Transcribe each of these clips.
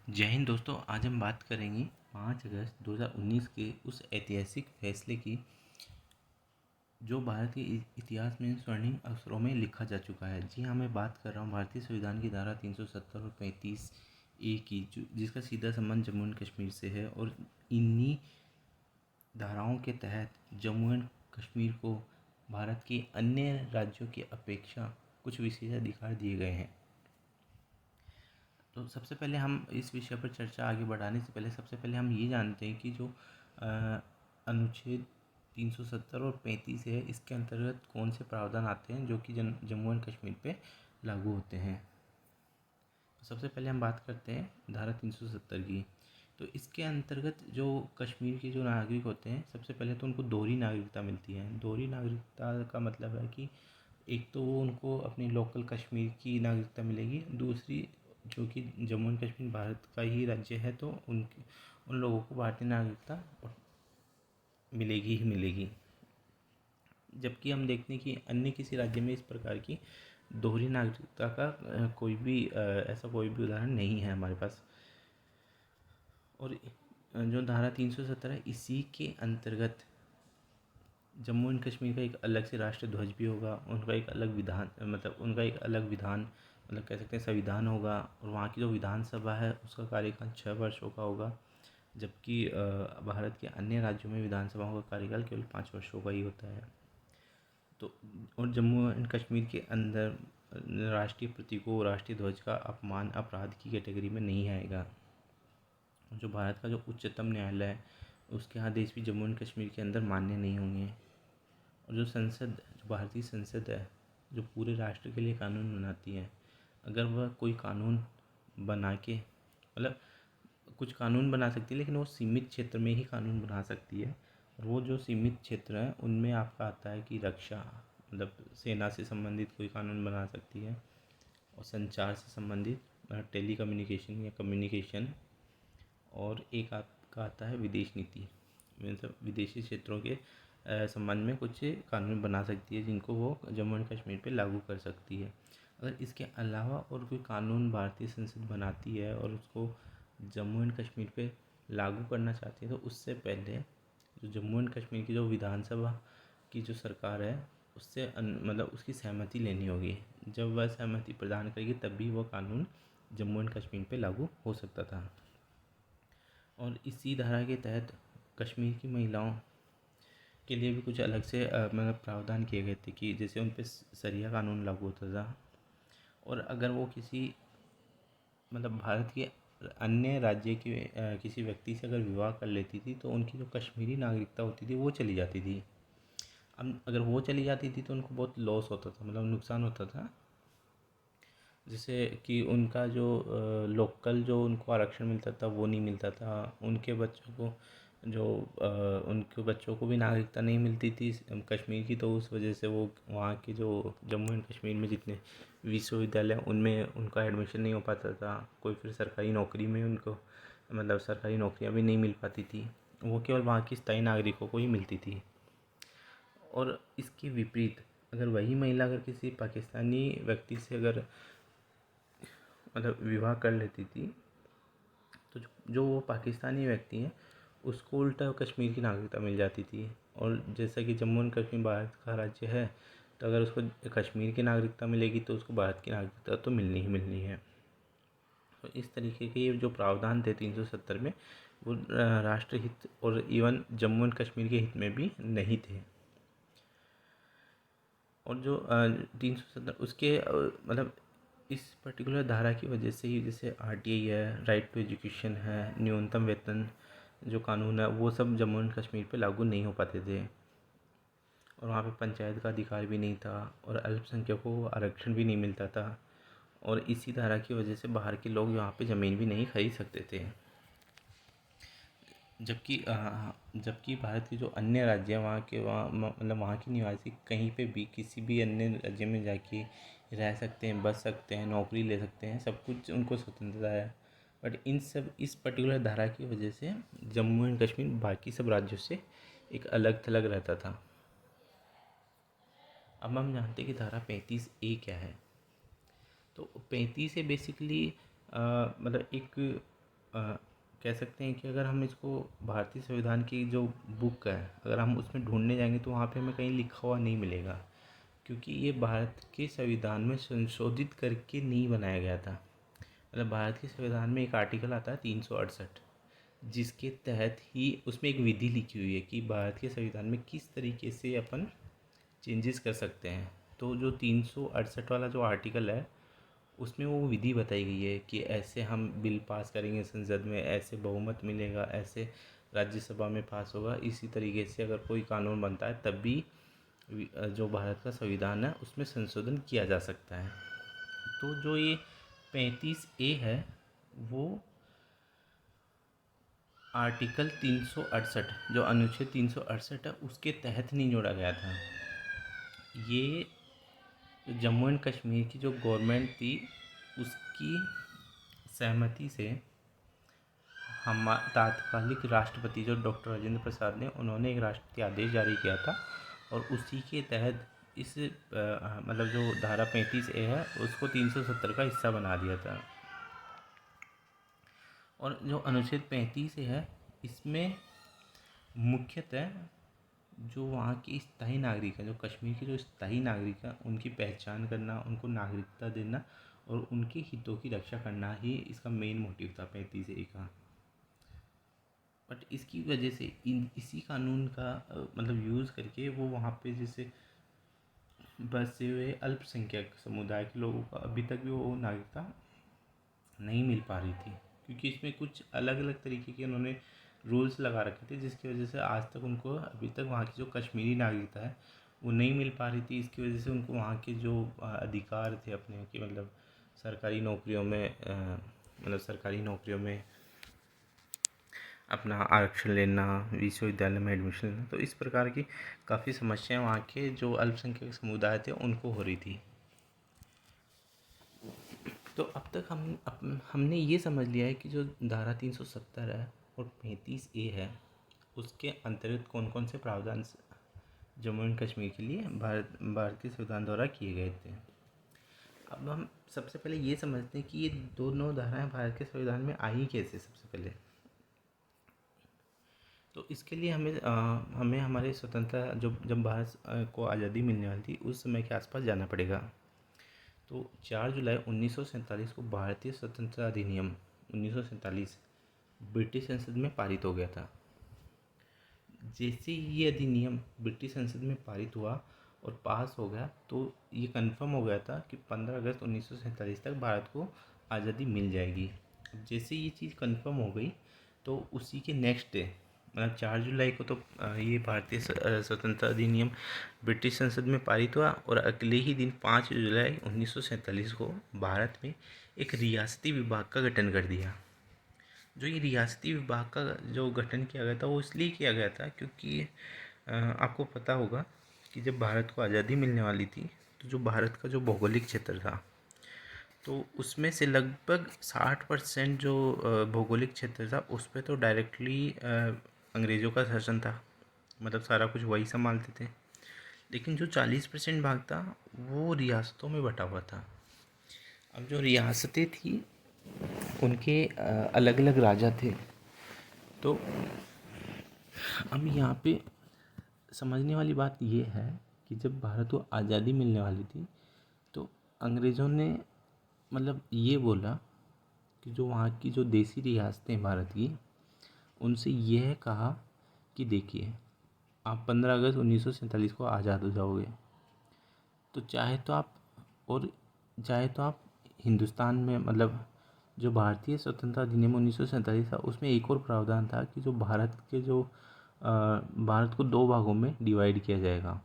जय हिंद दोस्तों। आज हम बात करेंगे 5 अगस्त 2019 के उस ऐतिहासिक फैसले की जो भारत के इतिहास में स्वर्णिम अक्षरों में लिखा जा चुका है। जी हाँ, मैं बात कर रहा हूँ भारतीय संविधान की धारा 370 और 35A की, जिसका सीधा संबंध जम्मू एंड कश्मीर से है। और इन्हीं धाराओं के तहत जम्मू एंड कश्मीर को भारत के अन्य राज्यों की अपेक्षा कुछ विशेष अधिकार दिए गए हैं। तो सबसे पहले हम इस विषय पर चर्चा आगे बढ़ाने से पहले सबसे पहले हम ये जानते हैं कि जो अनुच्छेद 370 और 35 है, इसके अंतर्गत कौन से प्रावधान आते हैं जो कि जम्मू एंड कश्मीर पे लागू होते हैं। तो सबसे पहले हम बात करते हैं धारा 370 की। तो इसके अंतर्गत जो कश्मीर के जो नागरिक होते हैं, सबसे पहले तो उनको दोहरी नागरिकता मिलती है। दोहरी नागरिकता का मतलब है कि एक तो वो उनको अपनी लोकल कश्मीर की नागरिकता मिलेगी, दूसरी जो कि जम्मू एंड कश्मीर भारत का ही राज्य है, तो उन लोगों को भारतीय नागरिकता मिलेगी ही मिलेगी। जबकि हम देखते हैं कि अन्य किसी राज्य में इस प्रकार की दोहरी नागरिकता का ऐसा कोई भी उदाहरण नहीं है हमारे पास। और जो धारा 370 है, इसी के अंतर्गत जम्मू एंड कश्मीर का एक अलग से राष्ट्रीय ध्वज भी होगा। उनका एक अलग विधान उनका एक अलग विधान कह सकते हैं संविधान होगा। और वहाँ की जो विधानसभा है उसका कार्यकाल 6 वर्षों का होगा। जबकि भारत के अन्य राज्यों में विधानसभाओं का कार्यकाल केवल 5 वर्षों का ही होता है। तो और जम्मू एंड कश्मीर के अंदर राष्ट्रीय प्रतीकों राष्ट्रीय ध्वज का अपमान अपराध की कैटेगरी में नहीं आएगा। जो भारत का जो उच्चतम न्यायालय है, उसके आदेश भी जम्मू एंड कश्मीर के अंदर मान्य नहीं होंगे। और जो भारतीय संसद है, जो पूरे राष्ट्र के लिए कानून बनाती है, अगर वह कोई कानून बना के कुछ कानून बना सकती है, लेकिन वो सीमित क्षेत्र में ही कानून बना सकती है। और वो जो सीमित क्षेत्र है उनमें आपका आता है कि रक्षा सेना से संबंधित कोई कानून बना सकती है, और संचार से संबंधित टेली कम्युनिकेशन या कम्युनिकेशन। और एक आपका आता है विदेश नीति, मतलब विदेशी क्षेत्रों के संबंध में कुछ कानून बना सकती है, जिनको वो जम्मू एंड कश्मीर पे लागू कर सकती है। अगर इसके अलावा और कोई कानून भारतीय संसद बनाती है और उसको जम्मू एंड कश्मीर पे लागू करना चाहती है, तो उससे पहले जो जम्मू एंड कश्मीर की जो विधानसभा की जो सरकार है, उससे उसकी सहमति लेनी होगी। जब वह सहमति प्रदान करेगी तब भी वह कानून जम्मू एंड कश्मीर पे लागू हो सकता था। और इसी धारा के तहत कश्मीर की महिलाओं के लिए भी कुछ अलग से प्रावधान किए गए थे कि जैसे उन पे शरिया कानून लागू होता था। और अगर वो किसी भारत के अन्य राज्य के किसी व्यक्ति से अगर विवाह कर लेती थी, तो उनकी जो कश्मीरी नागरिकता होती थी वो चली जाती थी। अब अगर वो चली जाती थी तो उनको बहुत लॉस होता था, नुकसान होता था। जैसे कि उनका जो लोकल जो उनको आरक्षण मिलता था वो नहीं मिलता था। उनके बच्चों को भी नागरिकता नहीं मिलती थी कश्मीर की, तो उस वजह से वो वहाँ के जो जम्मू एंड कश्मीर में जितने विश्वविद्यालय उनमें उनका एडमिशन नहीं हो पाता था। कोई फिर सरकारी नौकरी में उनको सरकारी नौकरियाँ भी नहीं मिल पाती थी। वो केवल वहाँ की स्थायी नागरिकों को ही मिलती थी। और इसके विपरीत अगर वही महिला अगर किसी पाकिस्तानी व्यक्ति से अगर विवाह कर लेती थी, तो जो वो पाकिस्तानी व्यक्ति हैं उसको उल्टा कश्मीर की नागरिकता मिल जाती थी। और जैसा कि जम्मू एंड कश्मीर भारत का राज्य है, तो अगर उसको कश्मीर की नागरिकता मिलेगी तो उसको भारत की नागरिकता तो मिलनी ही मिलनी है। तो इस तरीके के जो प्रावधान थे 370 में, वो राष्ट्र हित और इवन जम्मू एंड कश्मीर के हित में भी नहीं थे। और जो 370 उसके इस पर्टिकुलर धारा की वजह से ही, जैसे आरटीआई है, राइट टू एजुकेशन है, न्यूनतम वेतन जो कानून है, वो सब जम्मू एंड कश्मीर पे लागू नहीं हो पाते थे। और वहाँ पे पंचायत का अधिकार भी नहीं था, और अल्पसंख्यकों को आरक्षण भी नहीं मिलता था। और इसी धारा की वजह से बाहर के लोग यहाँ पे ज़मीन भी नहीं खरीद सकते थे। जबकि भारत के जो अन्य राज्य हैं, वहाँ के निवासी कहीं पे भी किसी भी अन्य राज्य में जाके रह सकते हैं, बस सकते हैं, नौकरी ले सकते हैं, सब कुछ उनको स्वतंत्रता है। बट इस पर्टिकुलर धारा की वजह से जम्मू एंड कश्मीर बाकी सब राज्यों से एक अलग थलग रहता था। अब हम जानते हैं कि धारा 35A क्या है। तो 35 से बेसिकली एक कह सकते हैं कि अगर हम इसको भारतीय संविधान की जो बुक है, अगर हम उसमें ढूंढने जाएंगे तो वहाँ पे हमें कहीं लिखा हुआ नहीं मिलेगा, क्योंकि ये भारत के संविधान में संशोधित करके नहीं बनाया गया था। मतलब भारत के संविधान में एक आर्टिकल आता है 368, जिसके तहत ही उसमें एक विधि लिखी हुई है कि भारत के संविधान में किस तरीके से अपन चेंजेस कर सकते हैं। तो जो 368 वाला जो आर्टिकल है, उसमें वो विधि बताई गई है कि ऐसे हम बिल पास करेंगे संसद में, ऐसे बहुमत मिलेगा, ऐसे राज्यसभा में पास होगा, इसी तरीके से अगर कोई कानून बनता है तब भी जो भारत का संविधान है उसमें संशोधन किया जा सकता है। तो जो ये 35A है वो आर्टिकल 368, जो अनुच्छेद 368 है उसके तहत नहीं जोड़ा गया था। ये जम्मू एंड कश्मीर की जो गवर्नमेंट थी उसकी सहमति से हम तात्कालिक राष्ट्रपति जो डॉक्टर राजेंद्र प्रसाद ने, उन्होंने एक राष्ट्रपति आदेश जारी किया था और उसी के तहत इस मतलब जो धारा 35A है उसको 370 का हिस्सा बना दिया था। और जो अनुच्छेद 35A है इसमें मुख्यतः जो वहाँ की स्थायी नागरिक हैं, जो कश्मीर के जो स्थायी नागरिक हैं, उनकी पहचान करना, उनको नागरिकता देना और उनके हितों की रक्षा करना ही इसका मेन मोटिव था 35A का। बट इसकी वजह से इसी कानून का मतलब यूज़ करके वो वहाँ पे जैसे बसे हुए अल्पसंख्यक समुदाय के लोगों का अभी तक भी वो नागरिकता नहीं मिल पा रही थी, क्योंकि इसमें कुछ अलग अलग तरीके के उन्होंने रूल्स लगा रखे थे, जिसकी वजह से आज तक उनको अभी तक वहाँ की जो कश्मीरी नागरिकता है वो नहीं मिल पा रही थी। इसकी वजह से उनको वहाँ के जो अधिकार थे अपने कि मतलब सरकारी नौकरियों में सरकारी नौकरियों में अपना आरक्षण लेना, विश्वविद्यालय में एडमिशन लेना, तो इस प्रकार की काफ़ी समस्याएं वहाँ के जो अल्पसंख्यक समुदाय थे उनको हो रही थी। तो अब तक हमने ये समझ लिया है कि जो धारा 370 है और 35A है उसके अंतर्गत कौन कौन से प्रावधान जम्मू एंड कश्मीर के लिए भारतीय संविधान द्वारा किए गए थे। अब हम सबसे पहले ये समझते हैं कि ये दोनों धाराएं भारत के संविधान में आई कैसे। सबसे पहले तो इसके लिए हमें हमारे स्वतंत्रता जब भारत को आज़ादी मिलने वाली थी उस समय के आसपास जाना पड़ेगा। तो 4 जुलाई 1947 को भारतीय स्वतंत्रता अधिनियम 1947 ब्रिटिश संसद में पारित हो गया था। जैसे ये अधिनियम ब्रिटिश संसद में पारित हुआ और पास हो गया तो ये कंफर्म हो गया था कि 15 अगस्त 1947 तक भारत को आज़ादी मिल जाएगी। जैसे ये चीज़ कंफर्म हो गई तो उसी के नेक्स्ट डे मतलब 4 जुलाई को तो ये भारतीय स्वतंत्रता अधिनियम ब्रिटिश संसद में पारित हुआ और अगले ही दिन 5 जुलाई 1947 को भारत में एक रियासती विभाग का गठन कर दिया। जो ये रियासती विभाग का जो गठन किया गया था वो इसलिए किया गया था क्योंकि आपको पता होगा कि जब भारत को आज़ादी मिलने वाली थी तो जो भारत का जो भौगोलिक क्षेत्र था तो उसमें से लगभग 60% जो भौगोलिक क्षेत्र था उस पर तो डायरेक्टली अंग्रेज़ों का शासन था, मतलब सारा कुछ वही संभालते थे। लेकिन जो 40% भाग था वो रियासतों में बटा हुआ था। अब जो रियासतें थी उनके अलग अलग राजा थे। तो अब यहाँ पे समझने वाली बात ये है कि जब भारत को आज़ादी मिलने वाली थी तो अंग्रेज़ों ने मतलब ये बोला कि जो वहाँ की जो देसी रियासतें भारत की उनसे यह कहा कि देखिए आप 15 अगस्त 1947 को आज़ाद हो जाओगे तो चाहे तो आप हिंदुस्तान में मतलब जो भारतीय स्वतंत्रता अधिनियम 1947 था उसमें एक और प्रावधान था कि जो भारत को दो भागों में डिवाइड किया जाएगा।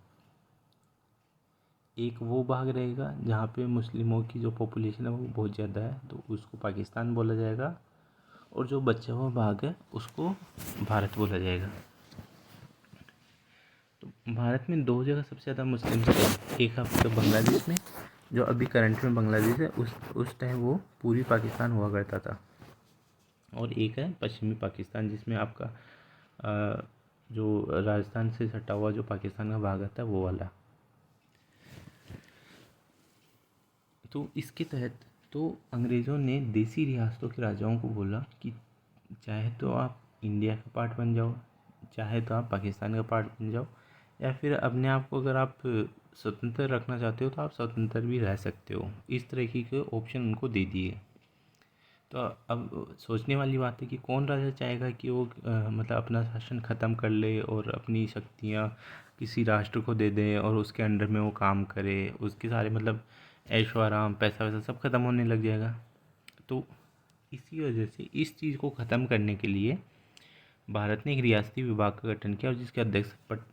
एक वो भाग रहेगा जहाँ पे मुस्लिमों की जो पॉपुलेशन है वो बहुत ज़्यादा है तो उसको पाकिस्तान बोला जाएगा और जो बचा हुआ भाग है उसको भारत बोला जाएगा। तो भारत में दो जगह सबसे ज़्यादा मुस्लिम थे, एक आपका बांग्लादेश में जो अभी करंट में बांग्लादेश है उस टाइम वो पूरी पाकिस्तान हुआ करता था, और एक है पश्चिमी पाकिस्तान जिसमें आपका जो राजस्थान से सटा हुआ जो पाकिस्तान का भाग आता है वो वाला। तो इसके तहत तो अंग्रेज़ों ने देसी रियासतों के राजाओं को बोला कि चाहे तो आप इंडिया का पार्ट बन जाओ, चाहे तो आप पाकिस्तान का पार्ट बन जाओ, या फिर अपने आप को अगर आप स्वतंत्र रखना चाहते हो तो आप स्वतंत्र भी रह सकते हो। इस तरीके के ऑप्शन उनको दे दिए। तो अब सोचने वाली बात है कि कौन राजा चाहेगा कि वो मतलब अपना शासन ख़त्म कर ले और अपनी शक्तियाँ किसी राष्ट्र को दे दे और उसके अंडर में वो काम करे, उसके सारे मतलब ऐशो आराम पैसा वैसा सब ख़त्म होने लग जाएगा। तो इसी वजह से इस चीज़ को ख़त्म करने के लिए भारत ने एक रियासती विभाग का गठन किया और जिसके अध्यक्ष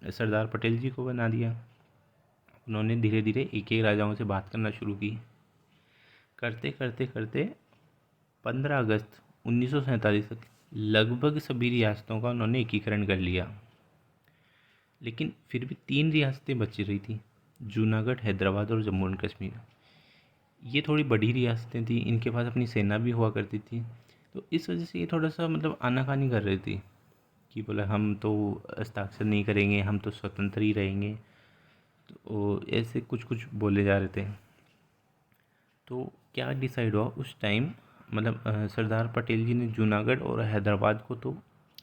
सरदार पटेल जी को बना दिया। उन्होंने धीरे धीरे एक एक राजाओं से बात करना शुरू की। करते करते करते 15 अगस्त 1947 तक लगभग सभी रियासतों का उन्होंने एकीकरण कर लिया। लेकिन फिर भी 3 रियासतें बची रही थी, जूनागढ़, हैदराबाद और जम्मू एंड कश्मीर। ये थोड़ी बड़ी रियासतें थी, इनके पास अपनी सेना भी हुआ करती थी। तो इस वजह से ये थोड़ा सा मतलब आनाकानी कर रही थी कि बोला हम तो हस्ताक्षर नहीं करेंगे, हम तो स्वतंत्र ही रहेंगे। तो ऐसे कुछ कुछ बोले जा रहे थे। तो क्या डिसाइड हुआ उस टाइम, मतलब सरदार पटेल जी ने जूनागढ़ और हैदराबाद को तो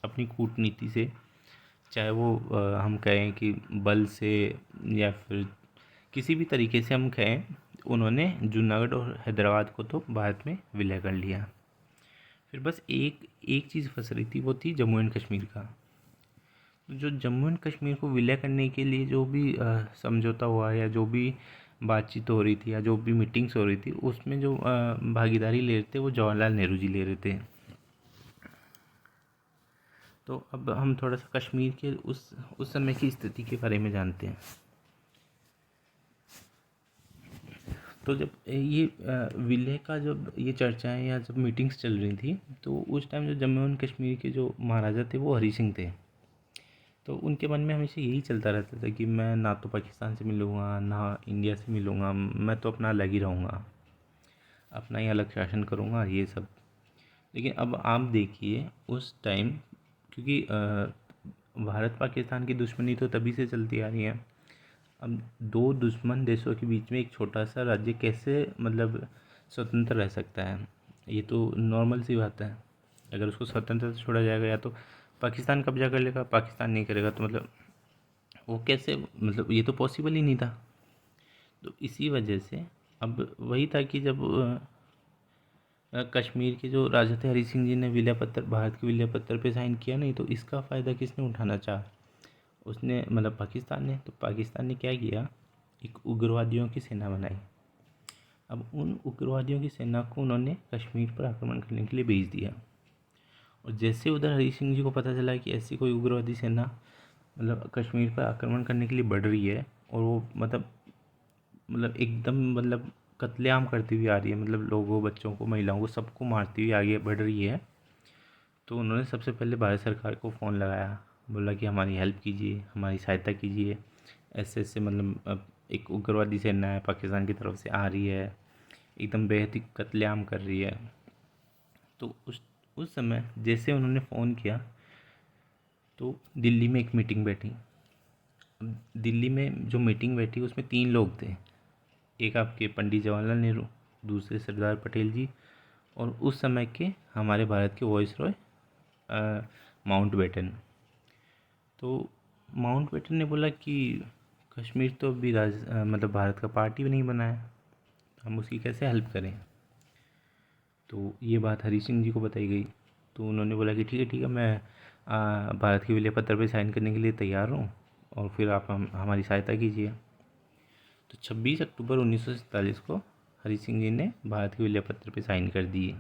अपनी कूटनीति से, चाहे वो हम कहें कि बल से या फिर किसी भी तरीके से हम कहें, उन्होंने जूनागढ़ और हैदराबाद को तो भारत में विलय कर लिया। फिर बस एक एक चीज़ फंस रही थी, वो थी जम्मू एंड कश्मीर का। जो जम्मू एंड कश्मीर को विलय करने के लिए जो भी समझौता हुआ या जो भी बातचीत हो रही थी या जो भी मीटिंग्स हो रही थी, उसमें जो भागीदारी ले रहे थे वो जवाहरलाल नेहरू जी ले रहे थे। तो अब हम थोड़ा सा कश्मीर के उस समय की स्थिति के बारे में जानते हैं। तो जब ये विलय का जब ये चर्चाएं या जब मीटिंग्स चल रही थी, तो उस टाइम जो जम्मू एंड कश्मीर के जो महाराजा थे वो हरी सिंह थे। तो उनके मन में हमेशा यही चलता रहता था कि मैं ना तो पाकिस्तान से मिलूँगा ना इंडिया से मिलूँगा, मैं तो अपना अलग ही रहूँगा, अपना ही अलग शासन करूँगा ये सब। लेकिन अब आप देखिए उस टाइम, क्योंकि भारत पाकिस्तान की दुश्मनी तो तभी से चलती आ रही है। अब दो दुश्मन देशों के बीच में एक छोटा सा राज्य कैसे मतलब स्वतंत्र रह सकता है? ये तो नॉर्मल सी बात है। अगर उसको स्वतंत्रता छोड़ा जाएगा, या तो पाकिस्तान कब्जा कर लेगा, पाकिस्तान नहीं करेगा, तो मतलब वो कैसे, मतलब ये तो पॉसिबल ही नहीं था। तो इसी वजह से अब वही था कि जब कश्मीर के जो राजा थे हरी सिंह जी ने विलय पत्र, भारत के विलय पत्र पे साइन किया, नहीं तो इसका फ़ायदा किसने उठाना चाहा? उसने, मतलब पाकिस्तान ने। तो पाकिस्तान ने क्या किया, एक उग्रवादियों की सेना बनाई। अब उन उग्रवादियों की सेना को उन्होंने कश्मीर पर आक्रमण करने के लिए भेज दिया। और जैसे उधर हरी सिंह जी को पता चला कि ऐसी कोई उग्रवादी सेना मतलब कश्मीर पर आक्रमण करने के लिए बढ़ रही है, और वो मतलब एकदम मतलब कत्लेआम करती हुई आ रही है, मतलब लोगों, बच्चों को, महिलाओं को, सबको मारती हुई आगे बढ़ रही है, तो उन्होंने सबसे पहले भारत सरकार को फ़ोन लगाया। बोला कि हमारी हेल्प कीजिए, हमारी सहायता कीजिए, ऐसे ऐसे मतलब अब एक उग्रवादी सेना है पाकिस्तान की तरफ से आ रही है, एकदम बेहद ही कत्लेआम कर रही है। तो उस समय जैसे उन्होंने फ़ोन किया, तो दिल्ली में एक मीटिंग बैठी। दिल्ली में जो मीटिंग बैठी उसमें 3 लोग थे। एक आपके पंडित जवाहरलाल नेहरू, दूसरे सरदार पटेल जी, और उस समय के हमारे भारत के वाइसरॉय माउंटबेटन। तो माउंटबेटन ने बोला कि कश्मीर तो अभी मतलब भारत का पार्ट ही नहीं बना है, हम उसकी कैसे हेल्प करें? तो ये बात हरी सिंह जी को बताई गई। तो उन्होंने बोला कि ठीक है मैं भारत के विलय पत्र पर साइन करने के लिए तैयार हूँ, और फिर आप हमारी सहायता कीजिए। तो 26 अक्टूबर 1947 को हरी सिंह जी ने भारत के विलय पत्र पर साइन कर दिए,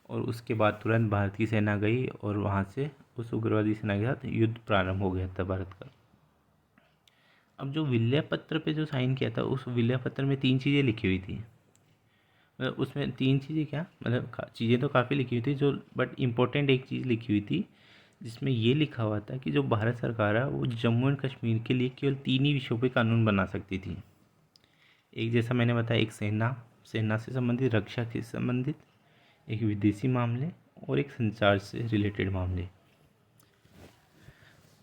और उसके बाद तुरंत भारत की सेना गई और वहाँ से उस उग्रवादी सेना के साथ युद्ध प्रारंभ हो गया था भारत का। अब जो विलय पत्र पे जो साइन किया था, उस विलय पत्र में 3 चीज़ें लिखी हुई थी। मतलब उसमें 3 चीज़ें क्या, मतलब चीज़ें तो काफ़ी लिखी हुई थी जो, बट इम्पोर्टेंट एक चीज़ लिखी हुई थी जिसमें ये लिखा हुआ था कि जो भारत सरकार है वो जम्मू एंड कश्मीर के लिए केवल 3 ही विषयों पे कानून बना सकती थी। एक, जैसा मैंने बताया, एक सेना से संबंधित, रक्षा से संबंधित, एक विदेशी मामले, और एक संचार से रिलेटेड मामले।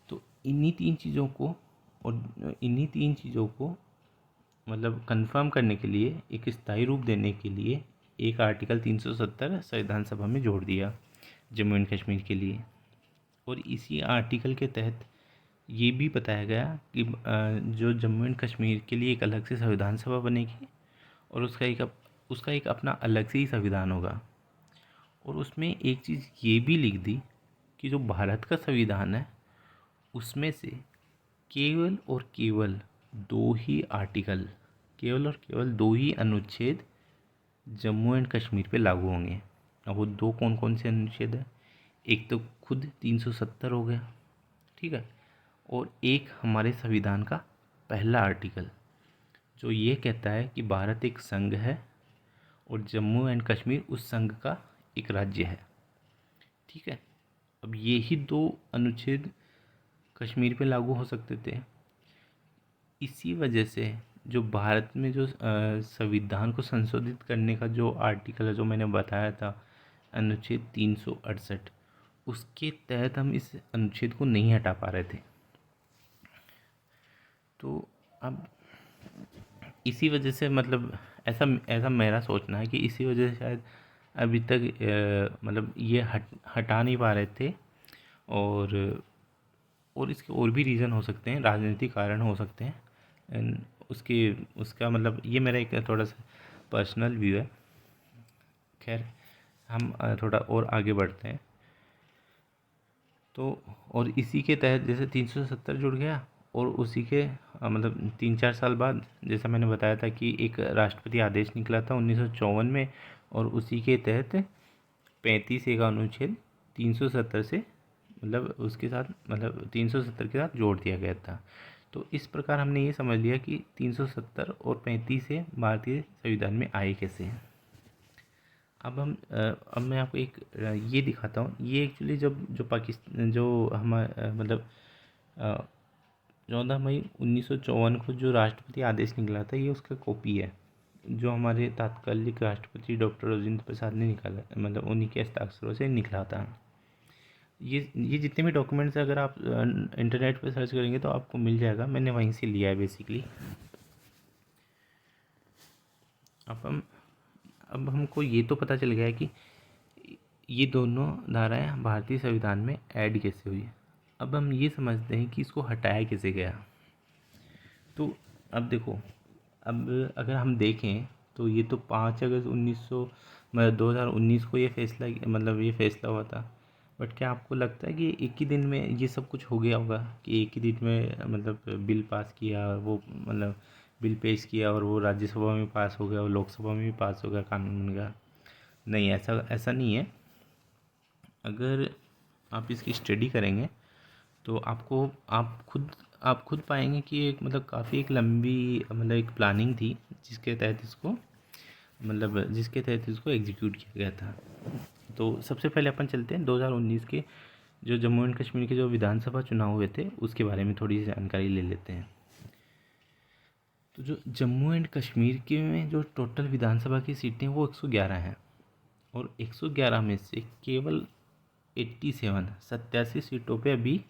तो इन्हीं तीन चीज़ों को मतलब कंफर्म करने के लिए, एक स्थायी रूप देने के लिए एक आर्टिकल 370 संविधान सभा में जोड़ दिया, जम्मू एंड कश्मीर के लिए। और इसी आर्टिकल के तहत ये भी बताया गया कि जो जम्मू एंड कश्मीर के लिए एक अलग से संविधान सभा बनेगी और उसका एक अपना अलग से ही संविधान होगा। और उसमें एक चीज़ ये भी लिख दी कि जो भारत का संविधान है उसमें से केवल और केवल दो ही आर्टिकल, केवल और केवल दो ही अनुच्छेद जम्मू एंड कश्मीर पे लागू होंगे। अब वो दो कौन कौन से अनुच्छेद है? एक तो खुद 370 हो गया, ठीक है, और एक हमारे संविधान का पहला आर्टिकल जो ये कहता है कि भारत एक संघ है और जम्मू एंड कश्मीर उस संघ का एक राज्य है, ठीक है। अब ये ही दो अनुच्छेद कश्मीर पे लागू हो सकते थे। इसी वजह से जो भारत में जो संविधान को संशोधित करने का जो आर्टिकल है जो मैंने बताया था, अनुच्छेद 368, उसके तहत हम इस अनुच्छेद को नहीं हटा पा रहे थे। तो अब इसी वजह से मतलब ऐसा ऐसा मेरा सोचना है कि इसी वजह से शायद अभी तक मतलब ये हटा नहीं पा रहे थे। और इसके और भी रीज़न हो सकते हैं, राजनीतिक कारण हो सकते हैं। उसके उसका मतलब ये मेरा एक थोड़ा सा पर्सनल व्यू है। खैर हम थोड़ा और आगे बढ़ते हैं। तो और इसी के तहत जैसे 370 जुड़ गया और उसी के मतलब 3-4 साल बाद जैसा मैंने बताया था कि एक राष्ट्रपति आदेश निकला था 1954 में, और उसी के तहत 35A का अनुच्छेद 370 से मतलब उसके साथ मतलब 370 के साथ जोड़ दिया गया था। तो इस प्रकार हमने ये समझ लिया कि 370 और 35A भारतीय संविधान में आए कैसे हैं। अब मैं आपको एक ये दिखाता हूँ। ये एक्चुअली जब जो पाकिस्तान जो हमारा मतलब 14 मई 1954 को जो राष्ट्रपति आदेश निकला था, ये उसका कॉपी है जो हमारे तात्कालिक राष्ट्रपति डॉक्टर राजेंद्र प्रसाद ने निकाला, मतलब उन्हीं के हस्ताक्षरों से निकला था। ये जितने भी डॉक्यूमेंट्स अगर आप इंटरनेट पर सर्च करेंगे तो आपको मिल जाएगा। मैंने वहीं से लिया है बेसिकली। अब हमको ये तो पता चल गया है कि ये दोनों धाराएं भारतीय संविधान में ऐड कैसे हुई। अब हम ये समझते हैं कि इसको हटाया कैसे गया। तो अब देखो, अब अगर हम देखें तो ये तो 5 अगस्त 2019 को ये फैसला हुआ था। बट क्या आपको लगता है कि एक ही दिन में ये सब कुछ हो गया होगा कि एक ही दिन में मतलब बिल पास किया, वो मतलब बिल पेश किया और वो राज्यसभा में पास हो गया और लोकसभा में भी पास हो गया, कानून बन गया? नहीं, ऐसा ऐसा नहीं है। अगर आप इसकी स्टडी करेंगे तो आप खुद पाएंगे कि एक मतलब काफ़ी एक लंबी मतलब एक प्लानिंग थी जिसके तहत इसको एग्जीक्यूट किया गया था। तो सबसे पहले अपन चलते हैं 2019 के जो जम्मू एंड कश्मीर के जो विधानसभा चुनाव हुए थे उसके बारे में थोड़ी सी जानकारी ले लेते हैं। तो जो जम्मू एंड कश्मीर के में जो टोटल विधानसभा की सीटें वो 111 हैं, और 111 में से केवल 87 सीटों पे अभी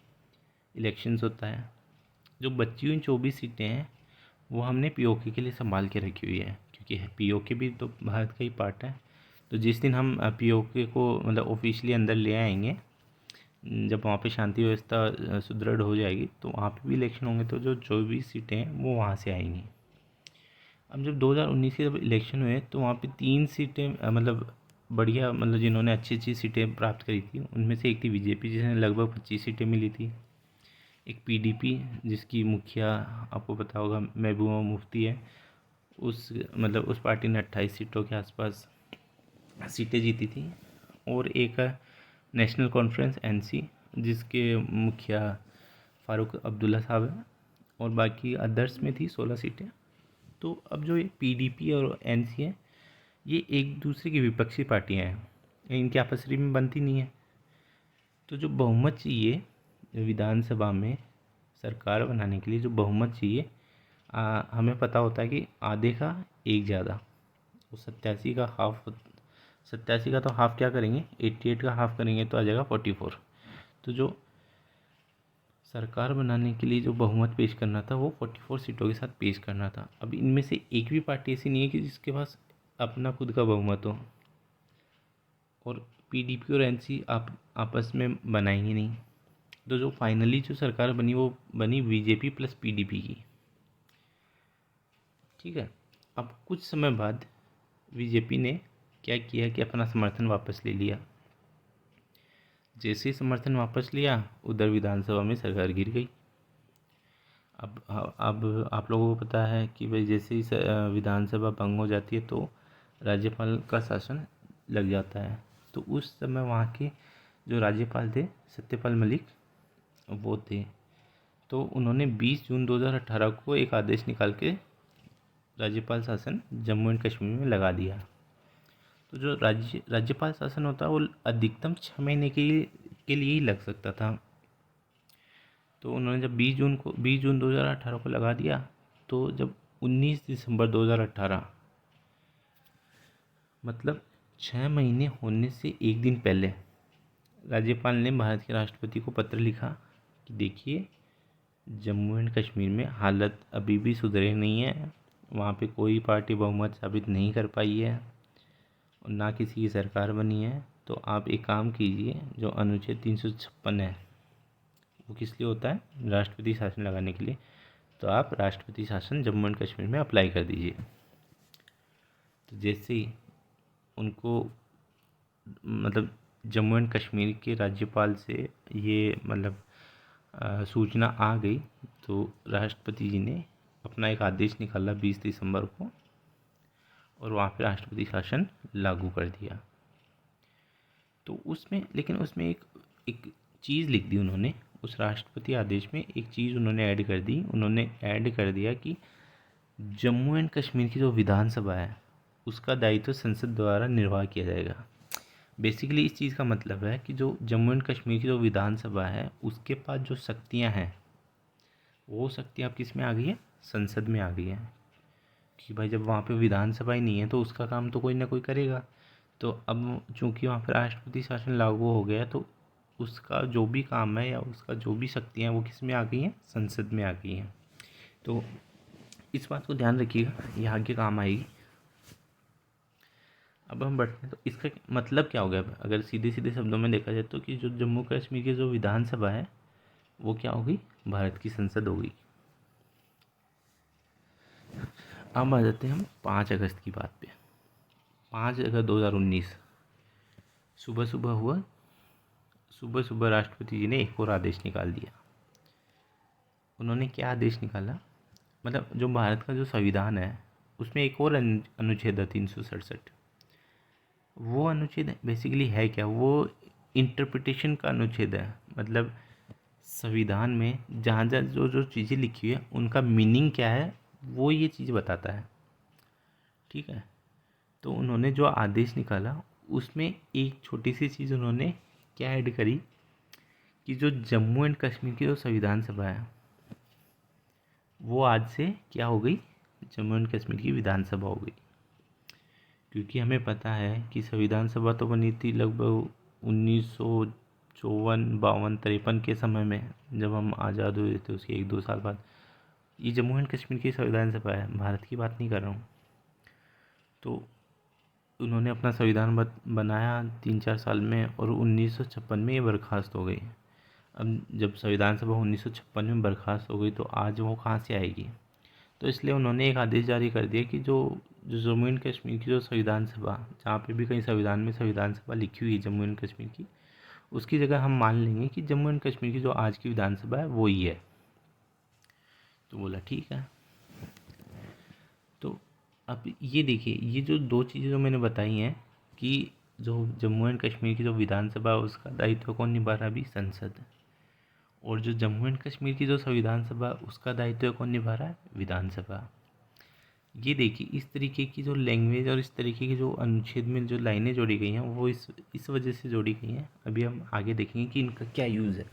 इलेक्शंस होता है। जो बची हुई 24 सीटें हैं वो हमने पीओके के लिए संभाल के रखी हुई है, क्योंकि पीओके भी तो भारत का ही पार्ट है। तो जिस दिन हम पीओके को मतलब ऑफिशियली अंदर ले आएंगे, जब वहाँ पे शांति व्यवस्था सुदृढ़ हो जाएगी तो वहाँ पे भी इलेक्शन होंगे, तो जो 24 सीटें हैं वो वहाँ से आएंगी। अब जब 2019 के जब इलेक्शन हुए तो वहाँ पे 3 सीटें मतलब बढ़िया मतलब जिन्होंने अच्छी अच्छी सीटें प्राप्त करी थी उनमें से एक थी बीजेपी जिसने लगभग 25 सीटें मिली थी। एक पीडीपी जिसकी मुखिया आपको पता होगा महबूबा मुफ्ती है, उस पार्टी ने 28 सीटों के आसपास सीटें जीती थी। और एक नेशनल कॉन्फ्रेंस एनसी जिसके मुखिया फ़ारूक अब्दुल्ला साहब हैं, और बाकी अदर्स में थी 16 सीटें। तो अब जो ये पीडीपी और एनसी है ये एक दूसरे की विपक्षी पार्टियां हैं, इनकी आपस में बनती नहीं है। तो जो बहुमत चाहिए विधानसभा में सरकार बनाने के लिए, जो बहुमत चाहिए हमें पता होता है कि आधे का एक ज़्यादा, वो 87 का तो हाफ क्या करेंगे, 88 का हाफ करेंगे तो आ जाएगा 44। तो जो सरकार बनाने के लिए जो बहुमत पेश करना था वो 44 सीटों के साथ पेश करना था। अब इनमें से एक भी पार्टी ऐसी नहीं है कि जिसके पास अपना खुद का बहुमत हो, और पीडीपी और एनसी आपस में बनाएंगे नहीं। तो जो फाइनली जो सरकार बनी वो बनी बीजेपी प्लस पीडीपी की। ठीक है। अब कुछ समय बाद बीजेपी ने क्या किया कि अपना समर्थन वापस ले लिया। जैसे ही समर्थन वापस लिया उधर विधानसभा में सरकार गिर गई। अब आप लोगों को पता है कि भाई जैसे ही विधानसभा भंग हो जाती है तो राज्यपाल का शासन लग जाता है। तो उस समय वहाँ के जो राज्यपाल थे सत्यपाल मलिक वो थे। तो उन्होंने 20 जून 2018 को एक आदेश निकाल के राज्यपाल शासन जम्मू एंड कश्मीर में लगा दिया। तो जो राज्यपाल शासन होता है वो अधिकतम 6 महीने के लिए ही लग सकता था। तो उन्होंने जब 20 जून 2018 को लगा दिया तो जब 19 दिसंबर 2018 मतलब 6 महीने होने से एक दिन पहले राज्यपाल ने भारत के राष्ट्रपति को पत्र लिखा कि देखिए जम्मू एंड कश्मीर में हालत अभी भी सुधरे नहीं है, वहाँ पे कोई पार्टी बहुमत साबित नहीं कर पाई है और ना किसी की सरकार बनी है। तो आप एक काम कीजिए, जो अनुच्छेद 356 है वो किस लिए होता है, राष्ट्रपति शासन लगाने के लिए, तो आप राष्ट्रपति शासन जम्मू एंड कश्मीर में अप्लाई कर दीजिए। तो जैसे ही उनको मतलब जम्मू एंड कश्मीर के राज्यपाल से ये सूचना आ गई तो राष्ट्रपति जी ने अपना एक आदेश निकाला 20 दिसंबर को और वहाँ पे राष्ट्रपति शासन लागू कर दिया। तो उसमें एक चीज़ लिख दी उन्होंने, उस राष्ट्रपति आदेश में एक चीज़ उन्होंने ऐड कर दी। उन्होंने ऐड कर दिया कि जम्मू एंड कश्मीर की जो विधानसभा है उसका दायित्व संसद द्वारा निर्वाह किया जाएगा। बेसिकली इस चीज़ का मतलब है कि जो जम्मू एंड कश्मीर की जो विधानसभा है उसके पास जो शक्तियाँ हैं वो शक्तियाँ अब किस में आ गई है, संसद में आ गई है। कि भाई जब वहाँ पे विधानसभा ही नहीं है तो उसका काम तो कोई ना कोई करेगा। तो अब चूंकि वहाँ पर राष्ट्रपति शासन लागू हो गया तो उसका जो भी काम है या उसका जो भी शक्तियाँ हैं वो किस में आ गई हैं, संसद में आ गई हैं। तो इस बात को ध्यान रखिएगा, ये आगे काम आएगी। अब हम बढ़ते हैं तो इसका मतलब क्या हो गया अगर सीधे सीधे शब्दों में देखा जाए तो कि जो जम्मू कश्मीर की जो विधानसभा है वो क्या हो गई, भारत की संसद हो गई। अब आ जाते हैं हम 5 अगस्त की बात पे। 5 अगस्त 2019 सुबह सुबह राष्ट्रपति जी ने एक और आदेश निकाल दिया। उन्होंने क्या आदेश निकाला, मतलब जो भारत का जो संविधान है उसमें एक और अनुच्छेद है 367। वो अनुच्छेद बेसिकली है क्या, वो इंटरप्रिटेशन का अनुच्छेद है। मतलब संविधान में जहाँ जहाँ जो जो चीज़ें लिखी हुई है उनका मीनिंग क्या है वो ये चीज़ बताता है। ठीक है। तो उन्होंने जो आदेश निकाला उसमें एक छोटी सी चीज़ उन्होंने क्या ऐड करी कि जो जम्मू एंड कश्मीर की जो संविधान सभा है वो आज से क्या हो गई, जम्मू एंड कश्मीर की विधानसभा हो गई। क्योंकि हमें पता है कि संविधान सभा तो बनी थी लगभग 1954-52-53 के समय में, जब हम आज़ाद हुए थे उसके 1-2 साल बाद। ये जम्मू एंड कश्मीर की संविधान सभा है, भारत की बात नहीं कर रहा हूँ। तो उन्होंने अपना संविधान बनाया 3-4 साल में और 1956 में ये बर्खास्त हो गई। अब जब संविधान सभा 1956 में बर्खास्त हो गई तो आज वो कहाँ से आएगी। तो इसलिए उन्होंने एक आदेश जारी कर दिया कि जो जम्मू एंड कश्मीर की जो संविधान सभा, जहाँ पे भी कहीं संविधान में संविधान सभा लिखी हुई है जम्मू एंड कश्मीर की, उसकी जगह हम मान लेंगे कि जम्मू एंड कश्मीर की जो आज की विधानसभा है वो ही है। तो बोला ठीक है। तो अब ये देखिए, ये जो 2 चीज़ें जो मैंने बताई हैं कि जो जम्मू एंड कश्मीर की जो विधानसभा है उसका दायित्व कौन निभा रहा है, अभी संसद। और जो जम्मू एंड कश्मीर की जो संविधान सभा उसका दायित्व कौन निभा रहा है, विधानसभा। ये देखिए इस तरीके की जो लैंग्वेज और इस तरीके की जो अनुच्छेद में जो लाइनें जोड़ी गई हैं वो इस वजह से जोड़ी गई हैं। अभी हम आगे देखेंगे कि इनका क्या यूज़ है।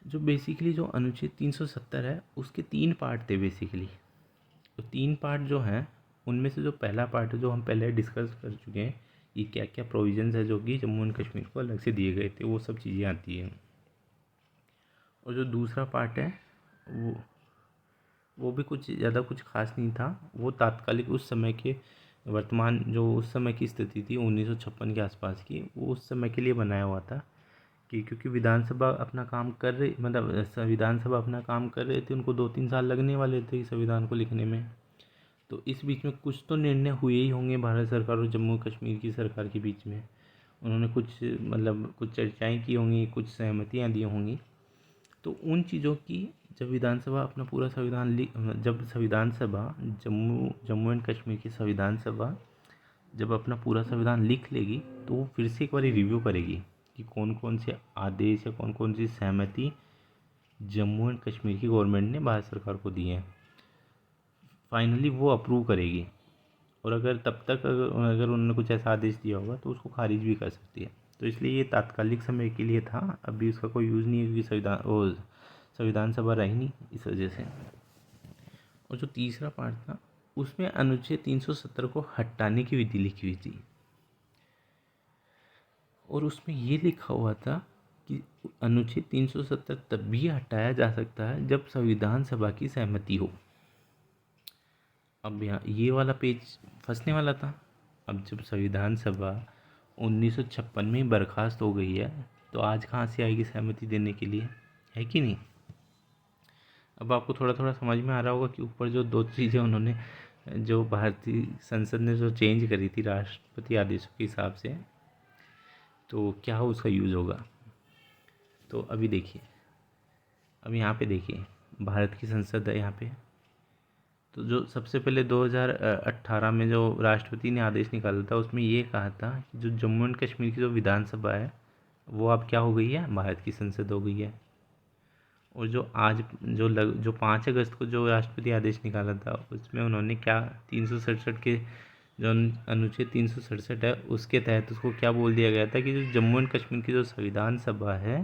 जो बेसिकली जो अनुच्छेद 370 है उसके 3 पार्ट थे बेसिकली। तो 3 पार्ट जो हैं उनमें से जो पहला पार्ट है जो हम पहले डिस्कस कर चुके हैं, ये क्या क्या प्रोविजंस है जो कि जम्मू एंड कश्मीर को अलग से दिए गए थे, वो सब चीज़ें आती हैं। और जो दूसरा पार्ट है वो भी कुछ ज़्यादा कुछ खास नहीं था। वो तात्कालिक उस समय के वर्तमान जो उस समय की स्थिति थी 1956 के आसपास की, वो उस समय के लिए बनाया हुआ था कि क्योंकि विधानसभा अपना काम कर रही, मतलब विधानसभा अपना काम कर रहे थे, उनको 2-3 साल लगने वाले थे संविधान को लिखने में। तो इस बीच में कुछ तो निर्णय हुए ही होंगे भारत सरकार और जम्मू कश्मीर की सरकार के बीच में। उन्होंने कुछ मतलब कुछ चर्चाएं की होंगी, कुछ सहमतियां दी होंगी। तो उन चीज़ों की जब विधानसभा अपना पूरा संविधान जब संविधान सभा जम्मू जम्मू एंड कश्मीर की संविधान सभा जब अपना पूरा संविधान लिख लेगी, तो वो फिर से एक बार रिव्यू करेगी कि कौन कौन से आदेश या कौन कौन सी सहमति जम्मू एंड कश्मीर की गवर्नमेंट ने भारत सरकार को दी है। फाइनली वो अप्रूव करेगी, और अगर तब तक अगर उन्होंने कुछ ऐसा आदेश दिया होगा तो उसको खारिज भी कर सकती है। तो इसलिए ये तात्कालिक समय के लिए था, अभी उसका कोई यूज़ नहीं है क्योंकि संविधान सभा रही नहीं इस वजह से। और जो तीसरा पार्ट था उसमें अनुच्छेद 370 को हटाने की विधि लिखी हुई थी, और उसमें ये लिखा हुआ था कि अनुच्छेद 370 तब भी हटाया जा सकता है जब संविधान सभा की सहमति हो। अब यहाँ ये वाला पेज फंसने वाला था। अब जब संविधान सभा 1956 में बर्खास्त हो गई है, तो आज कहाँ से आएगी सहमति देने के लिए, है कि नहीं। अब आपको थोड़ा थोड़ा समझ में आ रहा होगा कि ऊपर जो दो चीज़ें उन्होंने जो भारतीय संसद ने जो चेंज करी थी राष्ट्रपति आदेशों के हिसाब से, तो क्या उसका यूज़ होगा। तो अभी देखिए, अब यहाँ पे देखिए भारत की संसद है यहाँ पे। तो जो सबसे पहले 2018 में जो राष्ट्रपति ने आदेश निकाला था, उसमें ये कहा था कि जो जम्मू एंड कश्मीर की जो विधानसभा है वो अब क्या हो गई है, भारत की संसद हो गई है। और जो आज जो 5 अगस्त को जो राष्ट्रपति आदेश निकाला था, उसमें उन्होंने क्या 367 के जो अनुच्छेद 367 है उसके तहत उसको क्या बोल दिया गया था कि जो जम्मू एंड कश्मीर की जो संविधान सभा है,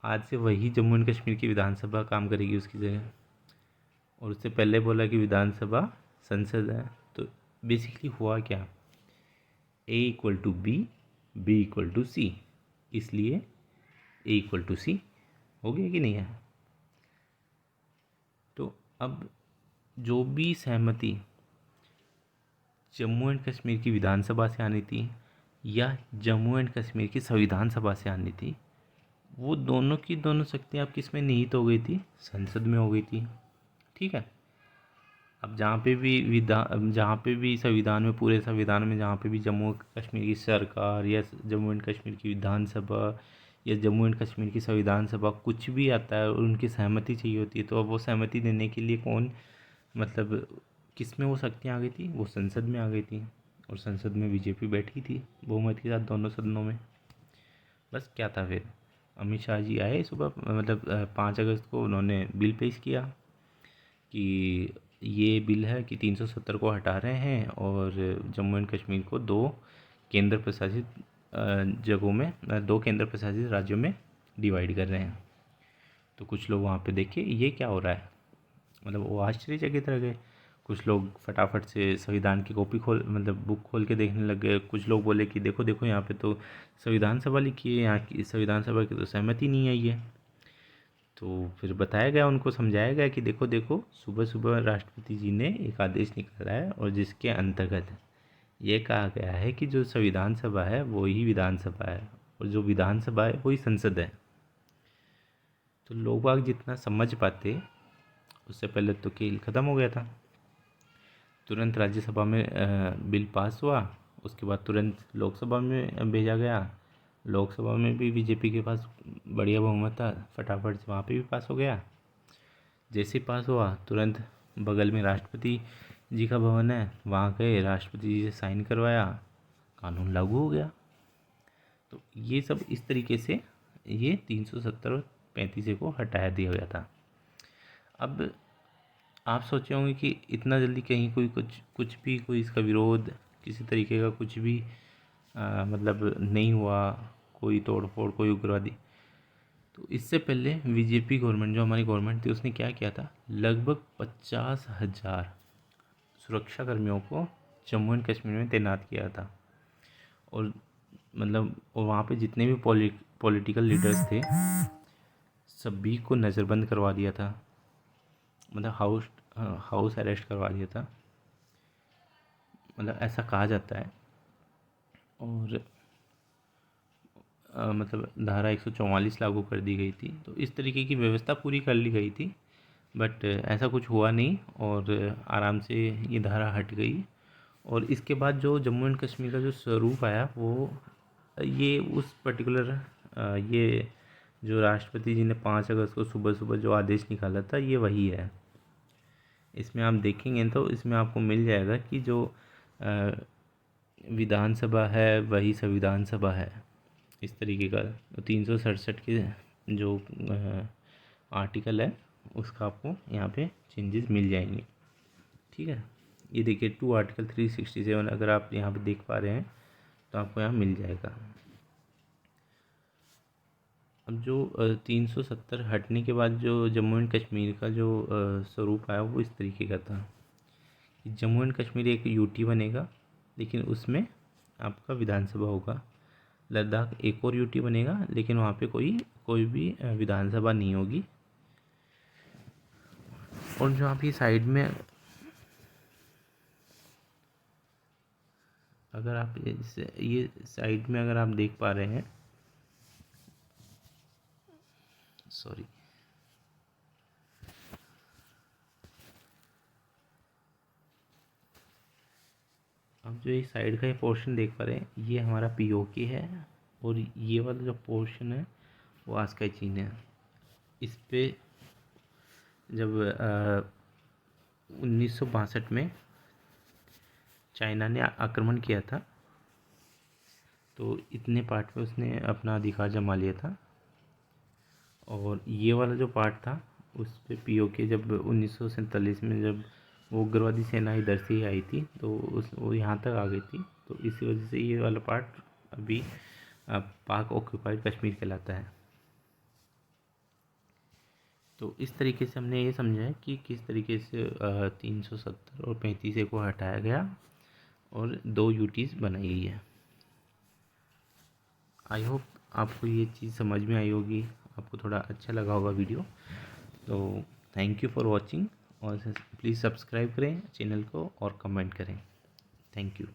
आज से वही जम्मू एंड कश्मीर की विधानसभा काम करेगी उसकी जगह। और उससे पहले बोला कि विधानसभा संसद है। तो बेसिकली हुआ क्या, A=B, B=C, इसलिए A=C हो गया कि नहीं है। तो अब जो भी सहमति जम्मू एंड कश्मीर की विधानसभा से आनी थी या जम्मू एंड कश्मीर की संविधान सभा से आनी थी, वो दोनों की दोनों शक्तियाँ अब किस में निहित हो गई थी, संसद में हो गई थी। ठीक है। अब जहाँ पे भी संविधान में, पूरे संविधान में जहाँ पे भी जम्मू कश्मीर की सरकार या जम्मू एंड कश्मीर की विधानसभा या जम्मू एंड कश्मीर की संविधान सभा कुछ भी आता है और उनकी सहमति चाहिए होती है, तो अब वो सहमति देने के लिए कौन, मतलब किस में वो शक्तियाँ आ गई थी, वो संसद में आ गई थी। और संसद में बीजेपी बैठी थी बहुमत के साथ दोनों सदनों में। बस क्या था फिर, अमित शाह जी आए सुबह, मतलब 5 अगस्त को उन्होंने बिल पेश किया कि ये बिल है कि 370 को हटा रहे हैं और जम्मू एंड कश्मीर को केंद्र प्रशासित जगहों में, 2 केंद्र प्रशासित राज्यों में डिवाइड कर रहे हैं। तो कुछ लोग वहाँ पे देखे ये क्या हो रहा है, मतलब वो आश्चर्यचकित रह गए। कुछ लोग फटाफट से संविधान की कॉपी मतलब बुक खोल के देखने लग गए। कुछ लोग बोले कि देखो देखो यहाँ पे तो संविधान सभा लिखी है, यहाँ की संविधान सभा की तो सहमति नहीं आई है। तो फिर बताया गया, उनको समझाया गया कि देखो देखो, सुबह सुबह राष्ट्रपति जी ने एक आदेश निकाला है और जिसके अंतर्गत ये कहा गया है कि जो संविधान सभा है वो ही विधानसभा है और जो विधानसभा है वही संसद है। तो लोग बाग जितना समझ पाते, उससे पहले तो खेल ख़त्म हो गया था। तुरंत राज्यसभा में बिल पास हुआ, उसके बाद तुरंत लोकसभा में भेजा गया। लोकसभा में भी बीजेपी के पास बढ़िया बहुमत था, फटाफट से वहाँ पे भी पास हो गया। जैसे ही पास हुआ तुरंत बगल में राष्ट्रपति जी का भवन है, वहाँ गए, राष्ट्रपति जी से साइन करवाया, कानून लागू हो गया। तो ये सब इस तरीके से ये 370 और 35 को हटाया दिया गया था। अब आप सोचे होंगे कि इतना जल्दी कहीं कुछ भी कोई इसका विरोध, किसी तरीके का कुछ भी मतलब नहीं हुआ, कोई तोड़फोड़, कोई उग्रवादी। तो इससे पहले बीजेपी गवर्नमेंट, जो हमारी गवर्नमेंट थी, उसने क्या किया था, लगभग 50,000 सुरक्षा कर्मियों को जम्मू एंड कश्मीर में तैनात किया था। और मतलब और वहाँ पे जितने भी पॉलिटिकल लीडर्स थे सभी को नज़रबंद करवा दिया था, मतलब हाउस अरेस्ट करवा दिया था। मतलब ऐसा कहा जाता है। और मतलब धारा 144 लागू कर दी गई थी, तो इस तरीके की व्यवस्था पूरी कर ली गई थी। बट ऐसा कुछ हुआ नहीं और आराम से ये धारा हट गई। और इसके बाद जो जम्मू एंड कश्मीर का जो स्वरूप आया वो ये उस पर्टिकुलर ये जो राष्ट्रपति जी ने 5 अगस्त को सुबह सुबह जो आदेश निकाला था ये वही है। इसमें आप देखेंगे तो इसमें आपको मिल जाएगा कि जो विधानसभा है वही संविधान सभा है, इस तरीके का। 367 के जो आर्टिकल है उसका आपको यहाँ पे चेंजेस मिल जाएंगे। ठीक है, ये देखिए 2 आर्टिकल 367 अगर आप यहाँ पे देख पा रहे हैं तो आपको यहाँ मिल जाएगा। अब जो 370 हटने के बाद जो जम्मू एंड कश्मीर का जो स्वरूप आया वो इस तरीके का था कि जम्मू एंड कश्मीर एक यूटी बनेगा, लेकिन उसमें आपका विधानसभा होगा। लद्दाख एक और यूटी बनेगा, लेकिन वहाँ पे कोई भी विधानसभा नहीं होगी। और जो आप ये साइड में अगर आप ये साइड में अगर आप देख पा रहे हैं, सॉरी, अब जो ये साइड का ये पोर्शन देख पा रहे हैं ये हमारा पीओके है। और ये वाला जो पोर्शन है वो आस्काई चीन है। इस पे जब 1962 में चाइना ने आक्रमण किया था तो इतने पार्ट में उसने अपना अधिकार जमा लिया था। और ये वाला जो पार्ट था उस पे पीओके जब 1947 में जब वो उग्रवादी सेना इधर से ही आई थी तो वो यहाँ तक आ गई थी, तो इसी वजह से ये वाला पार्ट अभी पाक ऑक्यूपाइड कश्मीर कहलाता है। तो इस तरीके से हमने ये समझा है कि किस तरीके से 370 और 35 को हटाया गया और 2 यूटीज़ बनाई गई है। आई होप आपको ये चीज़ समझ में आई होगी, आपको थोड़ा अच्छा लगा होगा वीडियो। तो थैंक यू फॉर वॉचिंग और प्लीज़ सब्सक्राइब करें चैनल को और कमेंट करें। Thank you.